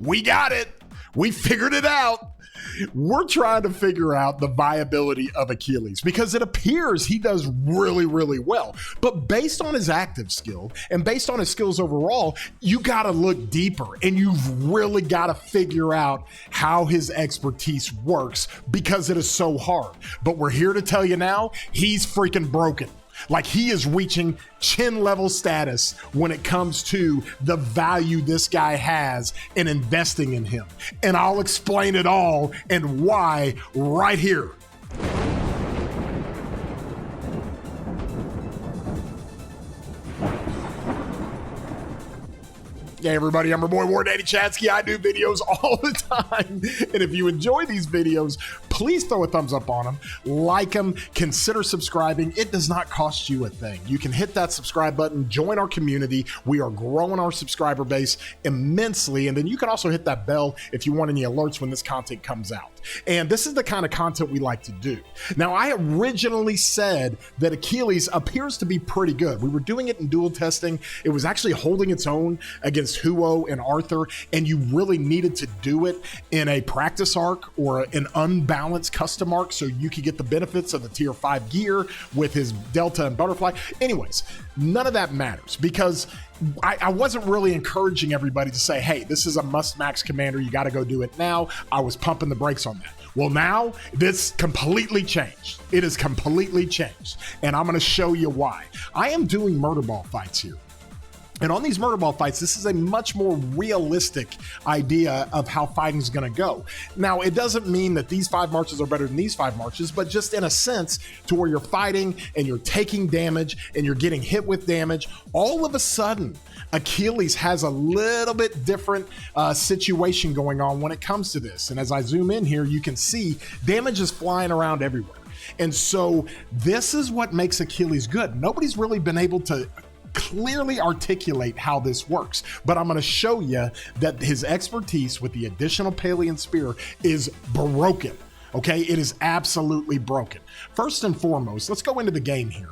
We got it. We figured it out. We're trying to figure out the viability of Achilles because it appears he does really, really well. But based on his active skill and based on his skills overall, you got to look deeper and you've really got to figure out how his expertise works because it is so hard. But we're here to tell you now, he's freaking broken. Like he is reaching chin level status when it comes to the value this guy has in investing in him. And I'll explain it all and why right here. Hey everybody, I'm your boy War Daddy Chatsky. I do videos all the time. And if you enjoy these videos, please throw a thumbs up on them, like them, consider subscribing. It does not cost you a thing. You can hit that subscribe button, join our community. We are growing our subscriber base immensely. And then you can also hit that bell if you want any alerts when this content comes out. And this is the kind of content we like to do. Now, I originally said that Achilles appears to be pretty good. We were doing it in dual testing. It was actually holding its own against Huo and Arthur, and you really needed to do it in a practice arc or an unbalanced custom arc so you could get the benefits of the tier 5 gear with his Delta and Butterfly. Anyways, none of that matters because I wasn't really encouraging everybody to say, hey, this is a must max commander. You got to go do it now. I was pumping the brakes on that. Well, now this completely changed. It has completely changed. And I'm going to show you why. I am doing murder ball fights here. And on these murder ball fights, this is a much more realistic idea of how fighting is going to go. Now, it doesn't mean that these 5 marches are better than these 5 marches, but just in a sense to where you're fighting and you're taking damage and you're getting hit with damage, all of a sudden, Achilles has a little bit different situation going on when it comes to this. And as I zoom in here, you can see damage is flying around everywhere. And so this is what makes Achilles good. Nobody's really been able to clearly articulate how this works, but I'm going to show you that his expertise with the additional Palean Spear is broken. Okay, it is absolutely broken. First and foremost, let's go into the game here.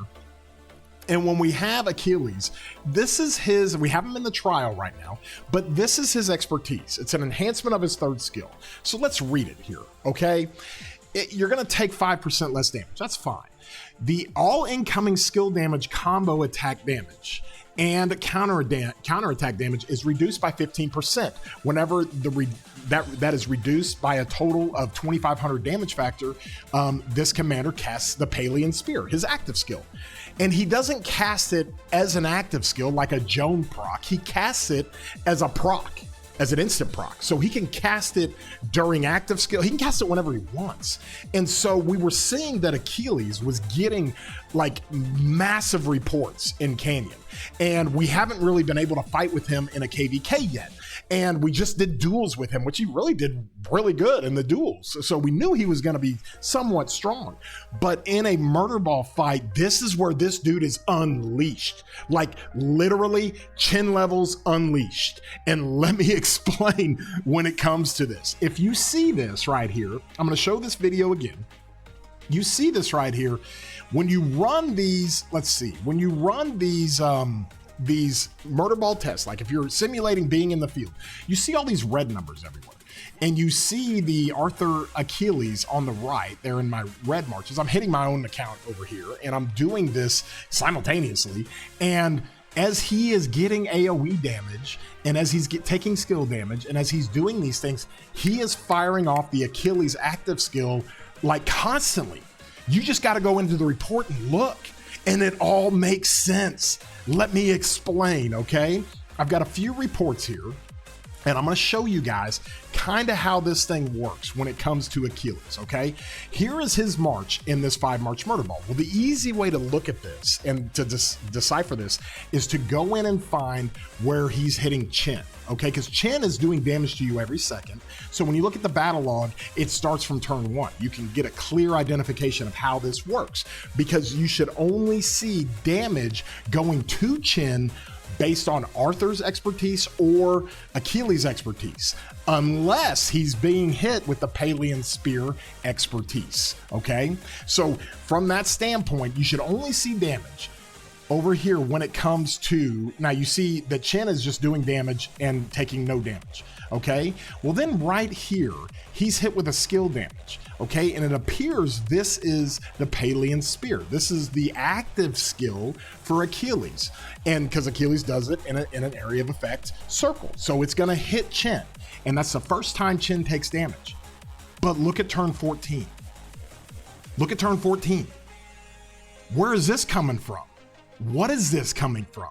And when we have Achilles, this is his, we have him in the trial right now, but this is his expertise. It's an enhancement of his 3rd skill. So let's read it here, okay? You're going to take 5% less damage. That's fine. The all incoming skill damage combo attack damage and counterattack damage is reduced by 15% whenever that is reduced by a total of 2,500 damage factor. This commander casts the Palean Spear, his active skill. And he doesn't cast it as an active skill like a Joan proc. He casts it as a proc, as an instant proc. So he can cast it during active skill. He can cast it whenever he wants. And so we were seeing that Achilles was getting like massive reports in Canyon. And we haven't really been able to fight with him in a KVK yet. And we just did duels with him, which he really did really good in the duels. So we knew he was going to be somewhat strong. But in a murder ball fight, this is where this dude is unleashed. Like literally chin levels unleashed. And let me explain when it comes to this. If you see this right here, I'm going to show this video again. You see this right here. When you run these, let's see, when you run these murder ball tests, like if you're simulating being in the field, you see all these red numbers everywhere. And you see the Arthur Achilles on the right there in my red marches. I'm hitting my own account over here and I'm doing this simultaneously. And as he is getting AoE damage and as he's taking skill damage and as he's doing these things, he is firing off the Achilles active skill like constantly. You just got to go into the report and look, and it all makes sense. Let me explain, okay? I've got a few reports here, and I'm going to show you guys kind of how this thing works when it comes to Achilles, okay? Here is his march in this 5-march murder ball. Well, the easy way to look at this and to decipher this is to go in and find where he's hitting chin, okay? Because chin is doing damage to you every second. So when you look at the battle log, it starts from turn 1. You can get a clear identification of how this works because you should only see damage going to chin based on Arthur's expertise or Achilles' expertise, unless he's being hit with the Palean Spear expertise, okay? So from that standpoint, you should only see damage over here when it comes to, now you see that Chen is just doing damage and taking no damage, Okay, well then right here, he's hit with a skill damage. Okay, and it appears this is the Palean Spear. This is the active skill for Achilles. And because Achilles does it in an area of effect circle. So it's gonna hit Chin. And that's the first time Chin takes damage. But look at turn 14. Look at turn 14. Where is this coming from? What is this coming from?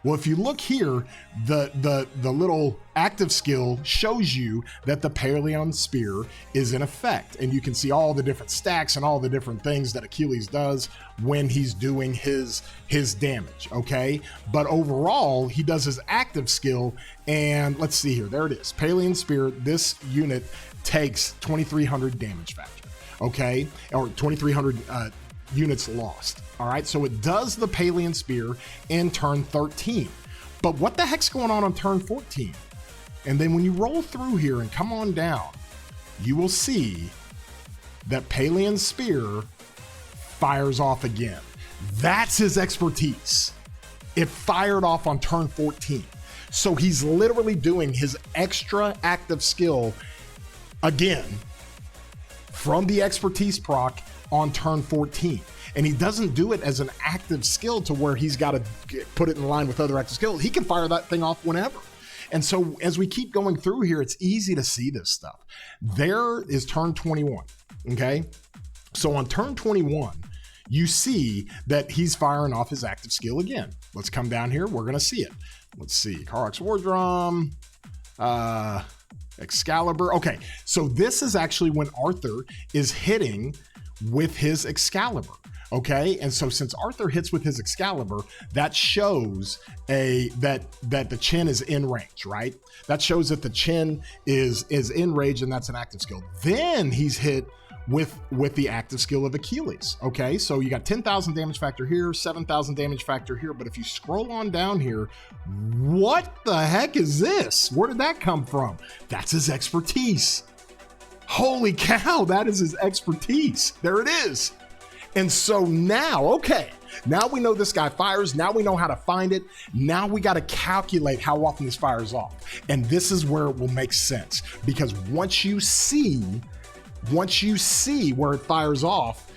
Well, if you look here, the little active skill shows you that the Palean Spear is in effect. And you can see all the different stacks and all the different things that Achilles does when he's doing his damage, okay? But overall, he does his active skill, and let's see here, there it is. Palean Spear, this unit takes 2,300 damage factor, okay? Or 2,300 units lost. All right, so it does the Palean Spear in turn 13. But what the heck's going on turn 14? And then when you roll through here and come on down, you will see that Palean Spear fires off again. That's his expertise. It fired off on turn 14. So he's literally doing his extra active skill again from the expertise proc on turn 14. And he doesn't do it as an active skill to where he's got to put it in line with other active skills. He can fire that thing off whenever. And so as we keep going through here, it's easy to see this stuff. There is turn 21, okay? So on turn 21, you see that he's firing off his active skill again. Let's come down here. We're going to see it. Let's see. Karak's War Drum, Excalibur. Okay, so this is actually when Arthur is hitting with his Excalibur. Okay, and so since Arthur hits with his Excalibur, that shows that the Chin is in range, right? That shows that the Chin is in range, and that's an active skill. Then he's hit with the active skill of Achilles. Okay, so you got 10,000 damage factor here, 7,000 damage factor here, but if you scroll on down here, what the heck is this? Where did that come from? That's his expertise. Holy cow, that is his expertise. There it is. And so now, okay, now we know this guy fires. Now we know how to find it. Now we got to calculate how often this fires off. And this is where it will make sense, because once you see where it fires off,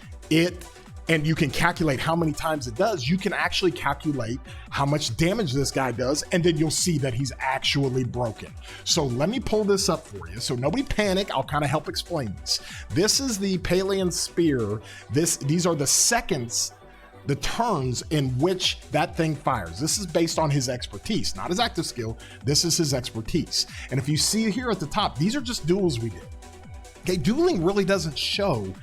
and you can calculate how many times it does, you can actually calculate how much damage this guy does, and then you'll see that he's actually broken. So let me pull this up for you. So nobody panic, I'll kind of help explain this. This is the Palean Spear. These are the seconds, the turns in which that thing fires. This is based on his expertise, not his active skill. This is his expertise. And if you see here at the top, these are just duels we did. Okay, dueling really doesn't show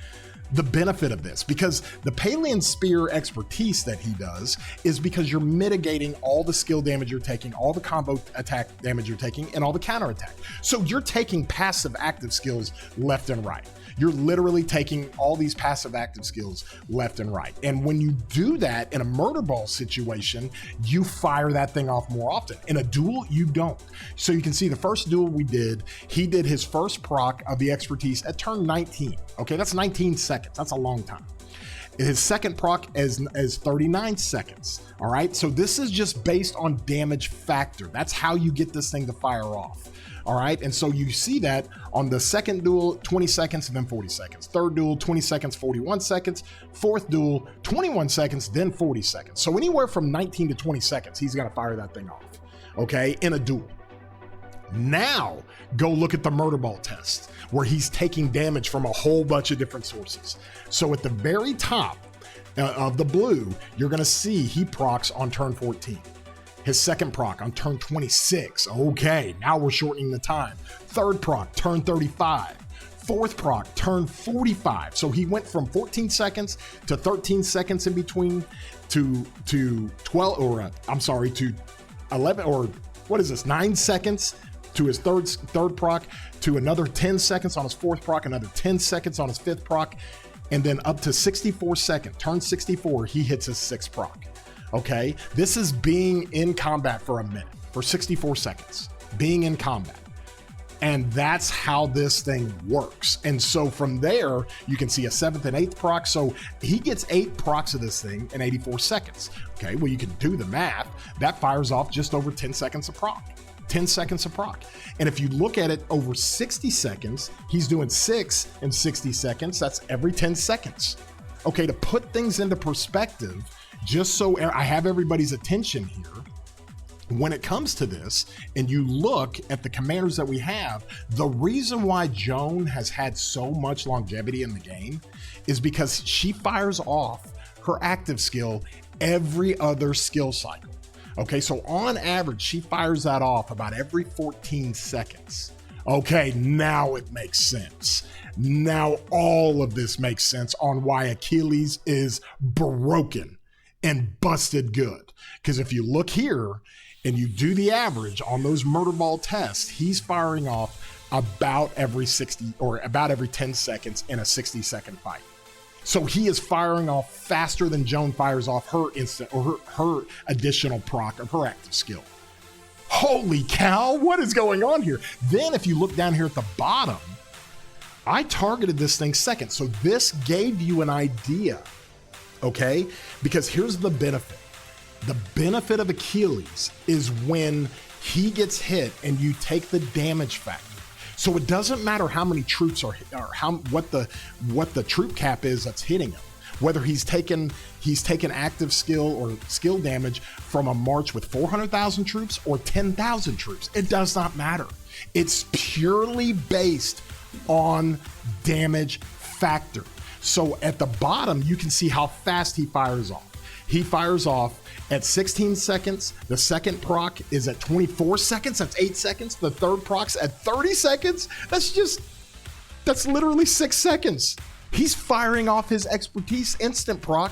the benefit of this, because the Palean Spear expertise that he does is because you're mitigating all the skill damage you're taking, all the combo attack damage you're taking, and all the counter attack. So you're taking passive active skills left and right. You're literally taking all these passive active skills left and right. And when you do that in a murder ball situation, you fire that thing off more often. In a duel, you don't. So you can see the first duel we did, he did his first proc of the expertise at turn 19. Okay, that's 19 seconds. That's a long time. His second proc is 39 seconds. All right, so this is just based on damage factor. That's how you get this thing to fire off. All right, and so you see that on the second duel, 20 seconds and then 40 seconds. Third duel, 20 seconds, 41 seconds. Fourth duel, 21 seconds, then 40 seconds. So anywhere from 19 to 20 seconds, he's got to fire that thing off, okay, in a duel. Now, go look at the murder ball test, where he's taking damage from a whole bunch of different sources. So at the very top of the blue, you're going to see he procs on turn 14. His second proc on turn 26. Okay, now we're shortening the time. Third proc, turn 35. Fourth proc, turn 45. So he went from 14 seconds to 13 seconds in between to 12, or I'm sorry, to 11, or what is this, 9 seconds to his third proc, to another 10 seconds on his fourth proc, another 10 seconds on his fifth proc, and then up to 64 seconds. Turn 64, he hits his sixth proc. Okay, this is being in combat for a minute, for 64 seconds, being in combat. And that's how this thing works. And so from there, you can see a 7th and 8th proc. So he gets 8 procs of this thing in 84 seconds. Okay, well, you can do the math. That fires off just over 10 seconds a proc. 10 seconds of proc. And if you look at it over 60 seconds, he's doing 6 in 60 seconds. That's every 10 seconds. Okay, to put things into perspective, just so I have everybody's attention here, when it comes to this, and you look at the commanders that we have, the reason why Joan has had so much longevity in the game is because she fires off her active skill every other skill cycle. Okay, so on average, she fires that off about every 14 seconds. Okay, now it makes sense. Now all of this makes sense on why Achilles is broken and busted good. Because if you look here and you do the average on those murder ball tests, he's firing off about every 60 or about every 10 seconds in a 60-second fight. So he is firing off faster than Joan fires off her instant or her additional proc of her active skill. Holy cow, what is going on here? Then if you look down here at the bottom, I targeted this thing second. So this gave you an idea, okay? Because here's the benefit. The benefit of Achilles is when he gets hit and you take the damage factor. So it doesn't matter how many troops are what the troop cap is that's hitting him. Whether he's taken active skill or skill damage from a march with 400,000 troops or 10,000 troops, it does not matter. It's purely based on damage factor. So at the bottom, you can see how fast he fires off. He fires off at 16 seconds. The second proc is at 24 seconds. That's 8 seconds. The third proc's at 30 seconds. That's literally 6 seconds. He's firing off his expertise instant proc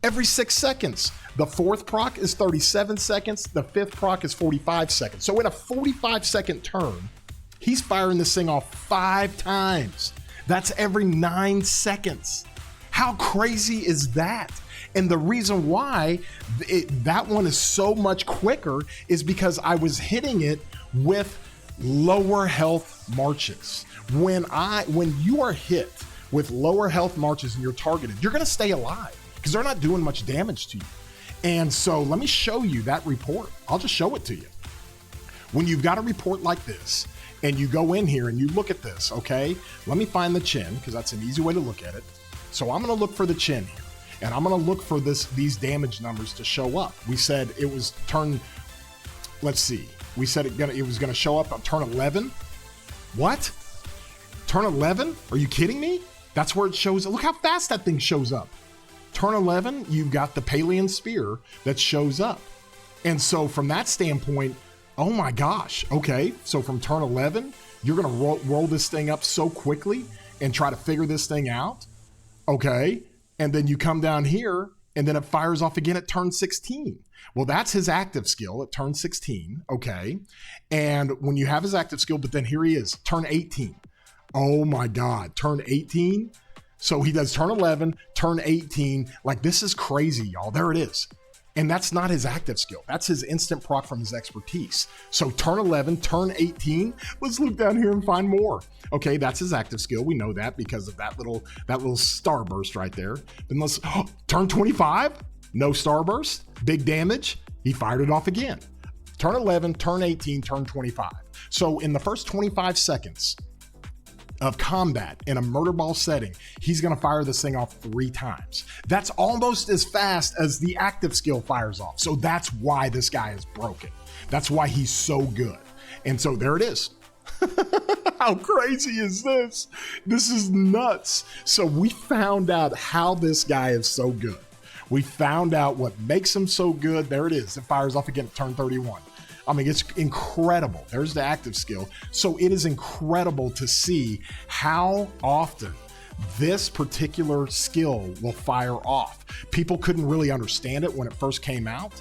every 6 seconds. The fourth proc is 37 seconds. The fifth proc is 45 seconds. So in a 45-second turn, he's firing this thing off 5 times. That's every 9 seconds. How crazy is that? And the reason why that one is so much quicker is because I was hitting it with lower health marches. When you are hit with lower health marches and you're targeted, you're gonna stay alive because they're not doing much damage to you. And so let me show you that report. I'll just show it to you. When you've got a report like this and you go in here and you look at this, okay? Let me find the chin because that's an easy way to look at it. So I'm gonna look for the chin here. And I'm gonna look for these damage numbers to show up. We said it was turn, let's see. We said it was gonna show up on turn 11. What? Turn 11? Are you kidding me? That's where it shows up. Look how fast that thing shows up. Turn 11, you've got the Palean Spear that shows up. And so from that standpoint, oh my gosh, okay. So from turn 11, you're gonna roll this thing up so quickly and try to figure this thing out, okay? And then you come down here and then it fires off again at turn 16. Well, that's his active skill at turn 16, okay? And when you have his active skill, but then here he is, turn 18. Oh my God, turn 18? So he does turn 11, turn 18. Like, this is crazy, y'all. There it is. And that's not his active skill. That's his instant proc from his expertise. So turn 11, turn 18. Let's look down here and find more. Okay, that's his active skill. We know that because of that little starburst right there. Then let's turn 25. No starburst. Big damage. He fired it off again. Turn 11, turn 18, turn 25. So in the first 25 seconds of combat in a murder ball setting, he's gonna fire this thing off 3 times. That's almost as fast as the active skill fires off. So that's why this guy is broken. That's why he's so good. And so there it is. How crazy is this? This is nuts. So we found out how this guy is so good. We found out what makes him so good. There it is. It fires off again at turn 31. I mean, it's incredible. There's the active skill. So it is incredible to see how often this particular skill will fire off. People couldn't really understand it when it first came out,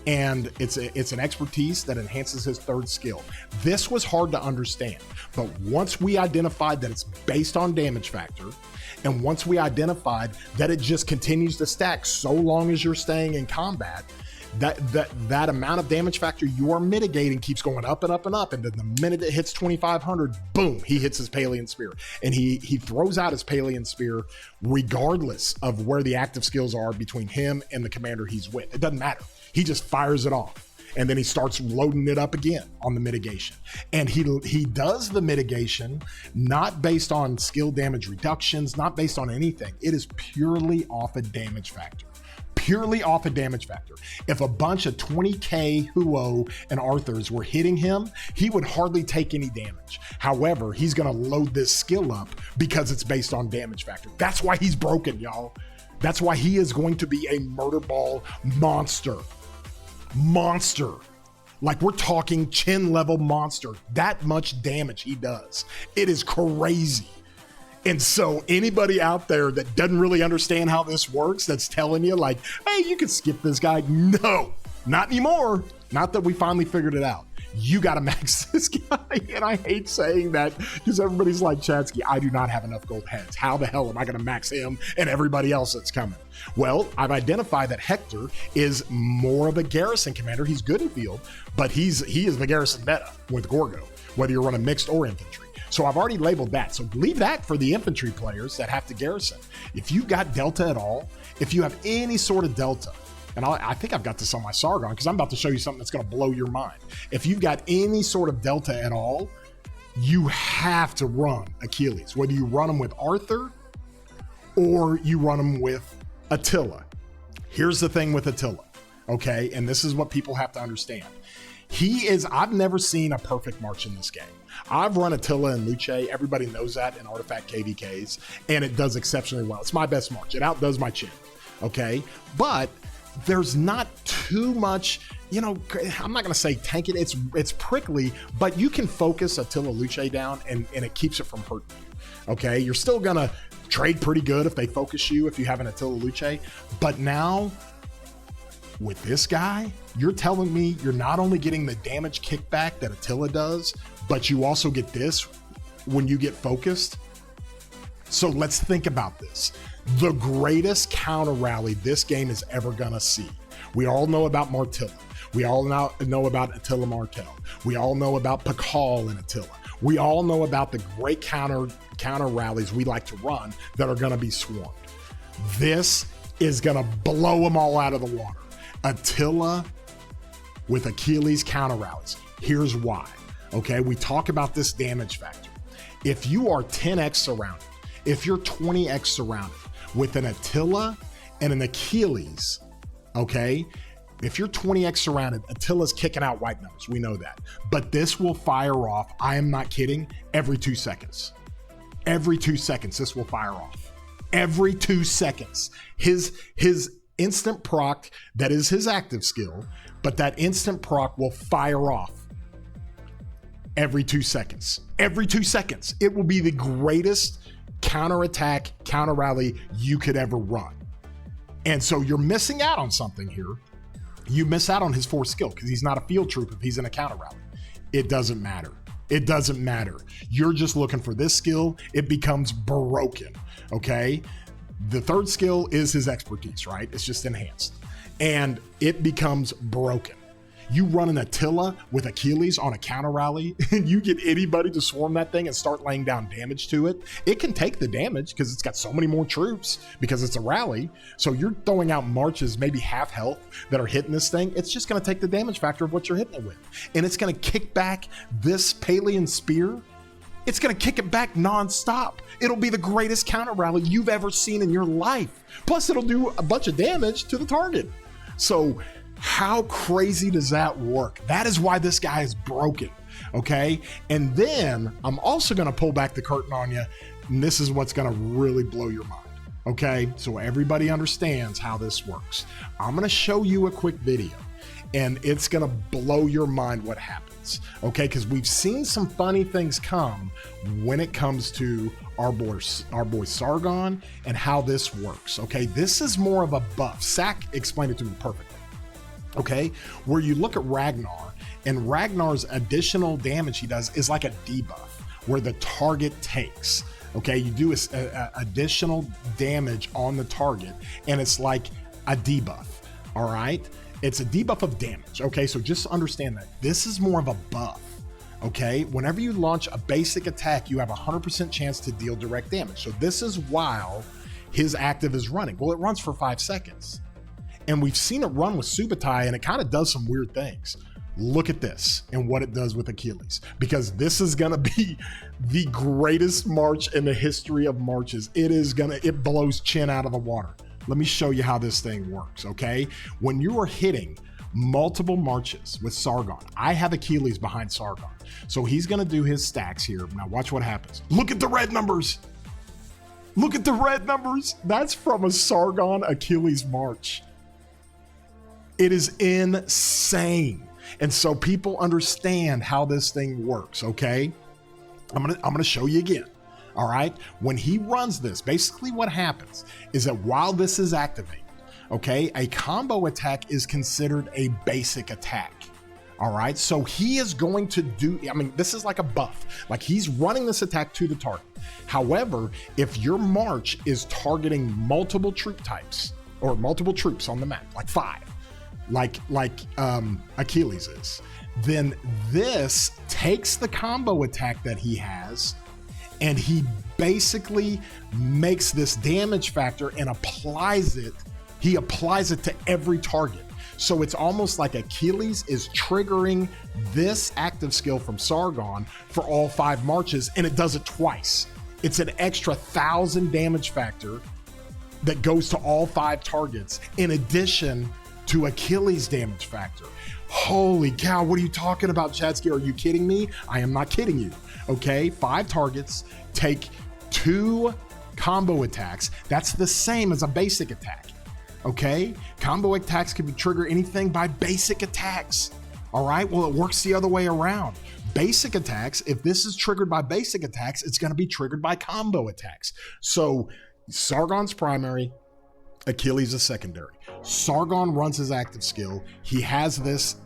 and it's an expertise that enhances his third skill. This was hard to understand, but once we identified that it's based on damage factor, and once we identified that it just continues to stack so long as you're staying in combat, that amount of damage factor you are mitigating keeps going up and up and up. And then the minute it hits 2,500, boom, he hits his Palean Spear. And he throws out his Palean Spear regardless of where the active skills are between him and the commander he's with. It doesn't matter. He just fires it off. And then he starts loading it up again on the mitigation. And he does the mitigation not based on skill damage reductions, not based on anything. It is purely off a damage factor. Purely off a damage factor. If a bunch of 20k Huo and Arthurs were hitting him, he would hardly take any damage. However, he's gonna load this skill up because it's based on damage factor. That's why he's broken, y'all. That's why he is going to be a murder ball monster. Monster. Like, we're talking chin level monster. That much damage he does. It is crazy. And so anybody out there that doesn't really understand how this works, that's telling you like, hey, you can skip this guy. No, not anymore. Not that we finally figured it out. You got to max this guy. And I hate saying that because everybody's like, Chatsky, I do not have enough gold heads. How the hell am I going to max him and everybody else that's coming? Well, I've identified that Hector is more of a garrison commander. He's good in field, but he is the garrison meta with Gorgo, whether you're running mixed or infantry. So I've already labeled that. So leave that for the infantry players that have to garrison. If you've got delta at all, if you have any sort of delta, and I think I've got this on my Sargon because I'm about to show you something that's going to blow your mind. If you've got any sort of delta at all, you have to run Achilles, whether you run them with Arthur or you run them with Attila. Here's the thing with Attila, okay? And this is what people have to understand. I've never seen a perfect march in this game. I've run Attila and Luce. Everybody knows that in Artifact KVKs, and it does exceptionally well. It's my best march. It outdoes my chin, okay? But there's not too much, you know, I'm not going to say tank it. It's prickly, but you can focus Attila Luce down, and it keeps it from hurting you, okay? You're still going to trade pretty good if they focus you, if you have an Attila Luce. But now, with this guy, you're telling me you're not only getting the damage kickback that Attila does, but you also get this when you get focused. So let's think about this. The greatest counter rally this game is ever gonna see. We all know about Martilla. We all know about Attila Martel. We all know about Pakal and Attila. We all know about the great counter rallies we like to run that are gonna be swarmed. This is gonna blow them all out of the water. Attila with Achilles counter rallies. Here's why. Okay, we talk about this damage factor. If you are 10x surrounded, if you're 20x surrounded with an Attila and an Achilles, okay, if you're 20x surrounded, Attila's kicking out white numbers. We know that. But this will fire off, I am not kidding, every 2 seconds. Every 2 seconds, this will fire off. Every 2 seconds. His instant proc, that is his active skill, but that instant proc will fire off every 2 seconds. Every 2 seconds. It will be the greatest counterattack, counter rally you could ever run. And so you're missing out on something here. You miss out on his 4th skill because he's not a field troop if he's in a counter rally. It doesn't matter. It doesn't matter. You're just looking for this skill. It becomes broken, okay? The 3rd skill is his expertise, right? It's just enhanced. And it becomes broken. You run an Attila with Achilles on a counter rally, and you get anybody to swarm that thing and start laying down damage to it. It can take the damage because it's got so many more troops because it's a rally. So you're throwing out marches, maybe half health, that are hitting this thing. It's just going to take the damage factor of what you're hitting it with. And it's going to kick back this Palian spear. It's going to kick it back nonstop. It'll be the greatest counter rally you've ever seen in your life. Plus, it'll do a bunch of damage to the target. So how crazy does that work? That is why this guy is broken, okay? And then I'm also going to pull back the curtain on you, and this is what's going to really blow your mind, okay? So everybody understands how this works. I'm going to show you a quick video, and it's going to blow your mind what happens, okay? Because we've seen some funny things come when it comes to our boy Sargon and how this works, okay? This is more of a buff. Sack explained it to me perfectly. Okay, where you look at Ragnar, and Ragnar's additional damage he does is like a debuff, where the target takes. Okay, you do additional damage on the target, and it's like a debuff. All right, it's a debuff of damage. Okay, so just understand that this is more of a buff. Okay, whenever you launch a basic attack, you have a 100% chance to deal direct damage. So this is while his active is running. Well, it runs for 5 seconds. And we've seen it run with Subutai, and it kind of does some weird things. Look at this and what it does with Achilles, because this is going to be the greatest march in the history of marches. It blows chin out of the water. Let me show you how this thing works, okay? When you are hitting multiple marches with Sargon, I have Achilles behind Sargon. So he's going to do his stacks here. Now watch what happens. Look at the red numbers. Look at the red numbers. That's from a Sargon Achilles march. It is insane. And so people understand how this thing works, okay? I'm gonna show you again, all right? When he runs this, basically what happens is that while this is activated, okay, a combo attack is considered a basic attack, all right? So he is going to do, I mean, this is like a buff. Like he's running this attack to the target. However, if your march is targeting multiple troop types or multiple troops on the map, like 5, like Achilles is, then this takes the combo attack that he has and he basically makes this damage factor and applies it. He applies it to every target. So it's almost like Achilles is triggering this active skill from Sargon for all 5 marches, and it does it twice. It's an extra 1,000 damage factor that goes to all 5 targets in addition to Achilles damage factor. Holy cow, what are you talking about, Chatsky? Are you kidding me? I am not kidding you. Okay, 5 targets take 2 combo attacks. That's the same as a basic attack. Okay, combo attacks can trigger anything by basic attacks. All right, well, it works the other way around. Basic attacks, if this is triggered by basic attacks, it's going to be triggered by combo attacks. So Sargon's primary, Achilles is secondary. Sargon runs his active skill. He has this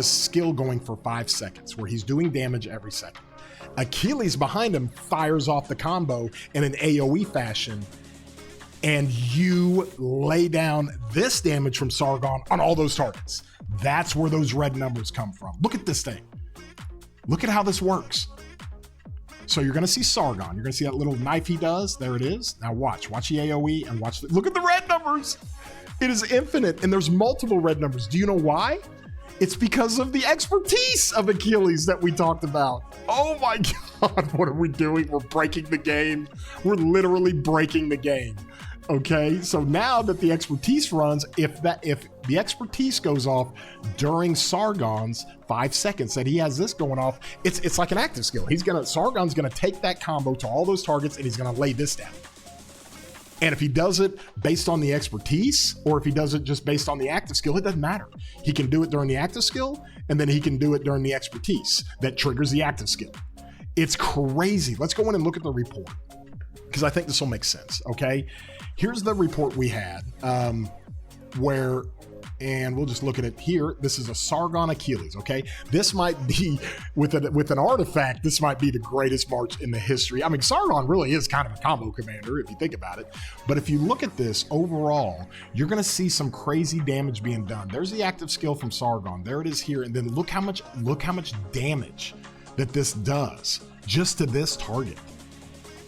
skill going for 5 seconds where he's doing damage every second. Achilles behind him fires off the combo in an AoE fashion, and you lay down this damage from Sargon on all those targets. That's where those red numbers come from. Look at this thing. Look at how this works. So you're gonna see Sargon. You're gonna see that little knife he does. There it is. Now watch the AoE and watch, look at the red numbers. It is infinite, and there's multiple red numbers. Do you know why? It's because of the expertise of Achilles that we talked about. Oh my God, what are we doing? We're breaking the game. We're literally breaking the game. Okay, so now that the expertise runs, if the expertise goes off during Sargon's 5 seconds that he has this going off, it's like an active skill. Sargon's gonna take that combo to all those targets and he's gonna lay this down. And if he does it based on the expertise, or if he does it just based on the active skill, it doesn't matter. He can do it during the active skill, and then he can do it during the expertise that triggers the active skill. It's crazy. Let's go in and look at the report, because I think this will make sense, okay? Here's the report we had, and we'll just look at it here. This is a Sargon Achilles, okay? This might be, with an artifact, this might be the greatest march in the history. I mean, Sargon really is kind of a combo commander if you think about it. But if you look at this overall, you're gonna see some crazy damage being done. There's the active skill from Sargon. There it is here. And then look how much damage that this does just to this target.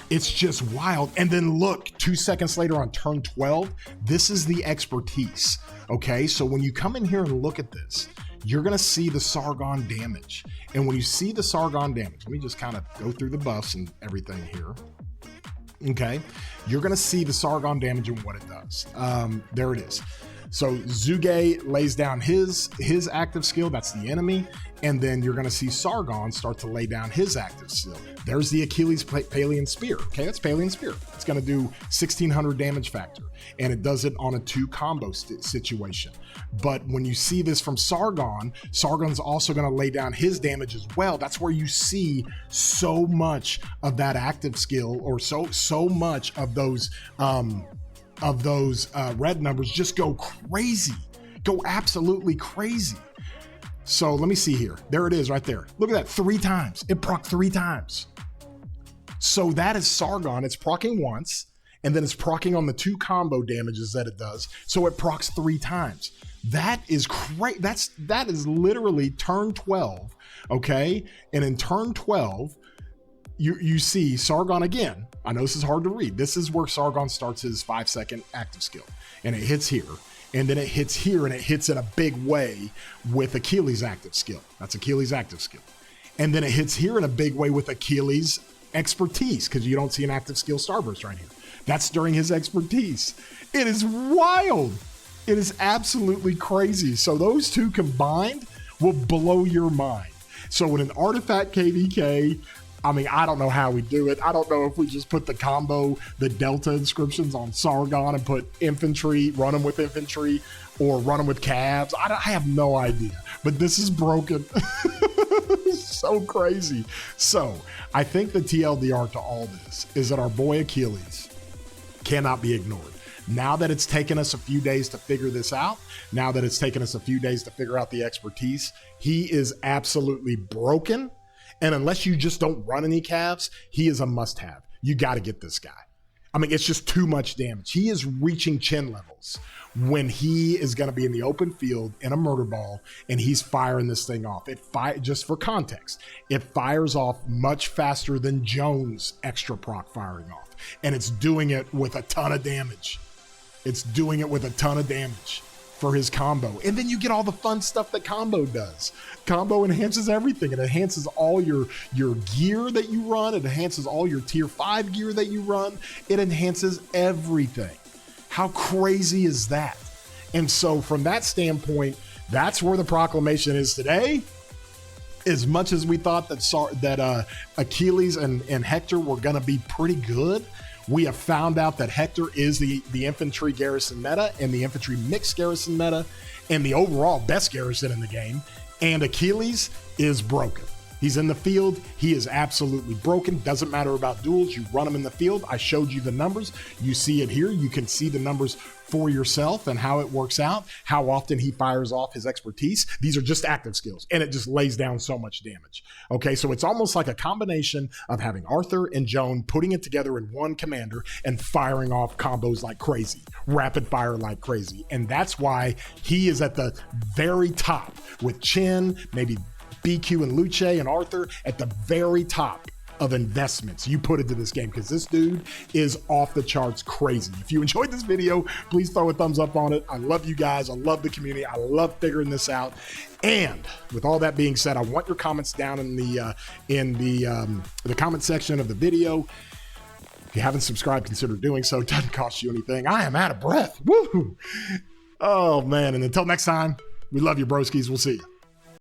It's just wild. And then look, 2 seconds later on turn 12, this is the expertise. Okay, so when you come in here and look at this, you're gonna see the Sargon damage. And when you see the Sargon damage, let me just kind of go through the buffs and everything here. Okay, you're gonna see the Sargon damage and what it does. There it is. So Zuge lays down his active skill, that's the enemy, and then you're gonna see Sargon start to lay down his active skill. There's the Achilles Palean Spear, okay, that's Palean Spear. It's gonna do 1600 damage factor, and it does it on a 2 combo situation. But when you see this from Sargon, Sargon's also gonna lay down his damage as well. That's where you see so much of that active skill, or so much of those red numbers just go crazy, go absolutely crazy. So let me see here. There it is right there. Look at that, 3 times. It proc 3 times. So that is Sargon. It's procking once, and then it's procking on the 2 combo damages that it does. So it procs 3 times. That is great. That is literally turn 12, okay? And in turn 12, you see Sargon again. I know this is hard to read. This is where Sargon starts his 5-second active skill, and it hits here. and then it hits here, and it hits in a big way with Achilles' active skill. That's Achilles' active skill. And then it hits here in a big way with Achilles' expertise, because you don't see an active skill starburst right here. That's during his expertise. It is wild. It is absolutely crazy. So those two combined will blow your mind. So in an artifact KVK, I mean, I don't know how we do it. I don't know if we just put the combo, the Delta inscriptions on Sargon and put infantry, run them with infantry, or run them with calves. I have no idea. But this is broken. So crazy. So I think the TLDR to all this is that our boy Achilles cannot be ignored. Now that it's taken us a few days to figure this out, now that it's taken us a few days to figure out the expertise, he is absolutely broken. And unless you just don't run any calves, he is a must-have. You got to get this guy. I mean, it's just too much damage. He is reaching chin levels when he is going to be in the open field in a murder ball and he's firing this thing off. Just for context, it fires off much faster than Jones' extra proc firing off. And it's doing it with a ton of damage. It's doing it with a ton of damage for his combo. And then you get all the fun stuff that combo does. Combo enhances everything. It enhances all your gear that you run. It enhances all your tier 5 gear that you run. It enhances everything. How crazy is that? And so from that standpoint, that's where the proclamation is today. As much as we thought that Achilles and Hector were going to be pretty good, we have found out that Hector is the infantry garrison meta and the infantry mixed garrison meta and the overall best garrison in the game. And Achilles is broken. He's in the field. He is absolutely broken. Doesn't matter about duels. You run him in the field. I showed you the numbers. You see it here. You can see the numbers for yourself and how it works out, how often he fires off his expertise. These are just active skills, and it just lays down so much damage. Okay, so it's almost like a combination of having Arthur and Joan putting it together in one commander and firing off combos like crazy, rapid fire like crazy. And that's why he is at the very top with Chin, maybe BQ and Luce and Arthur at the very top of investments you put into this game, because this dude is off the charts crazy. If you enjoyed this video, please throw a thumbs up on it. I love you guys. I love the community. I love figuring this out. And with all that being said, I want your comments down in the comment section of the video. If you haven't subscribed, consider doing so. It doesn't cost you anything. I am out of breath. Woo! Oh man! And until next time, we love you, broskies. We'll see you.